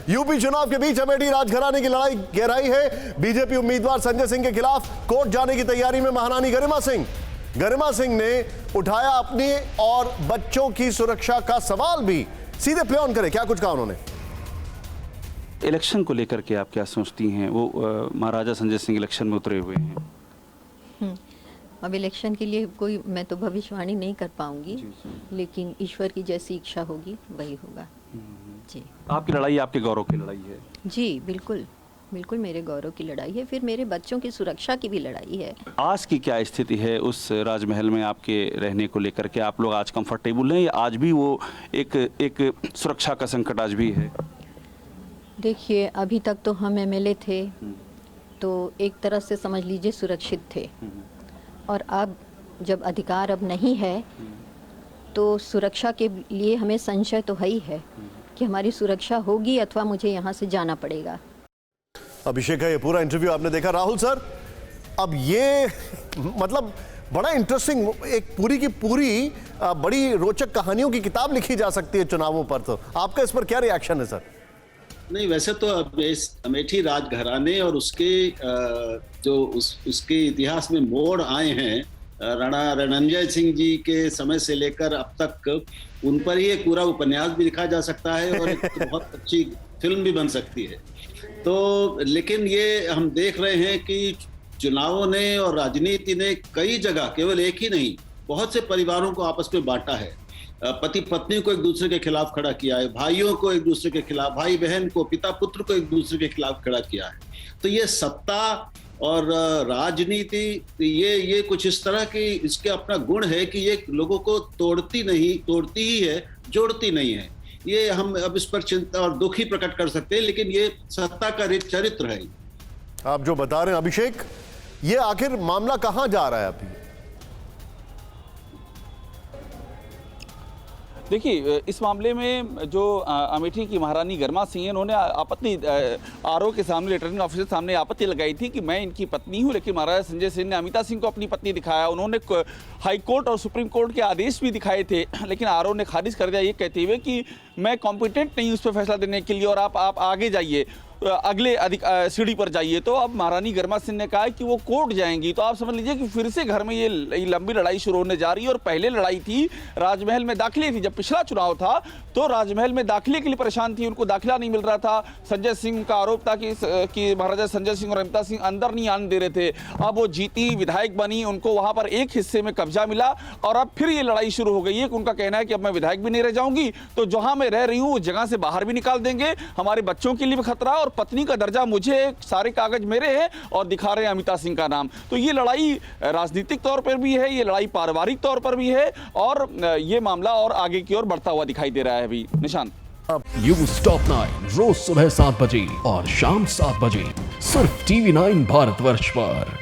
UP चुनाव के बीच अमेठी राजघराने की लड़ाई गहराई है। बीजेपी उम्मीदवार संजय सिंह के खिलाफ कोर्ट जाने की तैयारी में महारानी गरिमा सिंह ने उठाया अपनी और बच्चों की सुरक्षा का सवाल भी। सीधे प्ले ऑन करें, क्या कुछ कहा उन्होंने। इलेक्शन को लेकर के आप क्या सोचती हैं? वो महाराजा संजय सिंह इलेक्शन में उतरे हुए हैं। अब इलेक्शन के लिए मैं तो भविष्यवाणी नहीं कर पाऊंगी, लेकिन ईश्वर की जैसी इच्छा होगी वही होगा। जी, आपकी लड़ाई आपके गौरव की लड़ाई है। जी बिल्कुल बिल्कुल, मेरे गौरव की लड़ाई है, फिर मेरे बच्चों की सुरक्षा की भी लड़ाई है। आज की क्या स्थिति है उस राजमहल में आपके रहने को लेकर के? आप लोग आज कंफर्टेबल हैं या आज भी वो एक सुरक्षा का संकट आज भी है? देखिए, अभी तक तो हम एमएलए थे तो एक तरह से समझ लीजिए सुरक्षित थे, और अब जब अधिकार अब नहीं है तो सुरक्षा के लिए हमें संशय तो है ही है कि हमारी सुरक्षा होगी अथवा मुझे यहाँ से जाना पड़ेगा। अभिषेक है, ये पूरा इंटरव्यू आपने देखा। राहुल सर, अब ये मतलब बड़ा इंटरेस्टिंग, एक पूरी की पूरी बड़ी रोचक कहानियों की किताब लिखी जा सकती है चुनावों पर। तो आपका इस पर क्या रिएक्शन है सर? नहीं, वैसे तो अब इस अमेठी राजघराने और उसके उसके इतिहास में मोड़ आए हैं, राणा रणंजय सिंह जी के समय से लेकर अब तक, उन पर ही एक पूरा उपन्यास भी लिखा जा सकता है और एक बहुत अच्छी फिल्म भी बन सकती है। तो लेकिन ये हम देख रहे हैं कि चुनावों ने और राजनीति ने कई जगह, केवल एक ही नहीं, बहुत से परिवारों को आपस में बांटा है। पति पत्नी को एक दूसरे के खिलाफ खड़ा किया है, भाइयों को एक दूसरे के खिलाफ, भाई बहन को, पिता पुत्र को एक दूसरे के खिलाफ खड़ा किया है। तो ये सत्ता और राजनीति, ये कुछ इस तरह की, इसके अपना गुण है कि ये लोगों को तोड़ती ही है, जोड़ती नहीं है। ये हम अब इस पर चिंता और दुख ही प्रकट कर सकते हैं, लेकिन ये सत्ता का चरित्र है। आप जो बता रहे हैं अभिषेक, ये आखिर मामला कहां जा रहा है अभी? देखिए, इस मामले में जो अमेठी की महारानी गरिमा सिंह है, उन्होंने आपत्ति आरओ के सामने, रिटर्निंग ऑफिसर के सामने आपत्ति लगाई थी कि मैं इनकी पत्नी हूं, लेकिन महाराजा संजय सिंह ने अमिता सिंह को अपनी पत्नी दिखाया। उन्होंने हाई कोर्ट और सुप्रीम कोर्ट के आदेश भी दिखाए थे, लेकिन आरओ ने खारिज कर दिया, ये कहते हुए कि मैं कॉम्पिटेंट नहीं उस पर फैसला देने के लिए और आप आगे जाइए, अगले सीढ़ी पर जाइए। तो अब महारानी गरिमा सिंह ने कहा कि वो कोर्ट जाएंगी। तो आप समझ लीजिए कि फिर से घर में ये लंबी लड़ाई शुरू होने जा रही है। और पहले लड़ाई थी राजमहल में दाखिले थी, जब पिछला चुनाव था तो राजमहल में दाखिले के लिए परेशान थी, उनको दाखिला नहीं मिल रहा था। संजय सिंह का आरोप था कि महाराजा संजय सिंह और अमिता सिंह अंदर नहीं आने दे रहे थे। अब वो जीती, विधायक बनी, उनको वहां पर एक हिस्से में कब्जा मिला और अब फिर ये लड़ाई शुरू हो गई है कि उनका कहना है कि अब मैं विधायक भी नहीं रह जाऊंगी, तो जहां मैं रह रही हूं उस जगह से बाहर भी निकाल देंगे, हमारे बच्चों के लिए भी खतरा, और पत्नी का दर्जा मुझे, सारे कागज मेरे हैं, और दिखा रहे हैं अमिता सिंह का नाम। तो ये लड़ाई राजनीतिक तौर पर भी है, ये लड़ाई पारिवारिक तौर पर भी है, और ये मामला और आगे की ओर बढ़ता हुआ दिखाई दे रहा है अभी। निशान, न्यूज़ टॉप 9 रोज सुबह 7 बजे और शाम 7 बजे सिर्फ TV9 भारतवर्ष पर।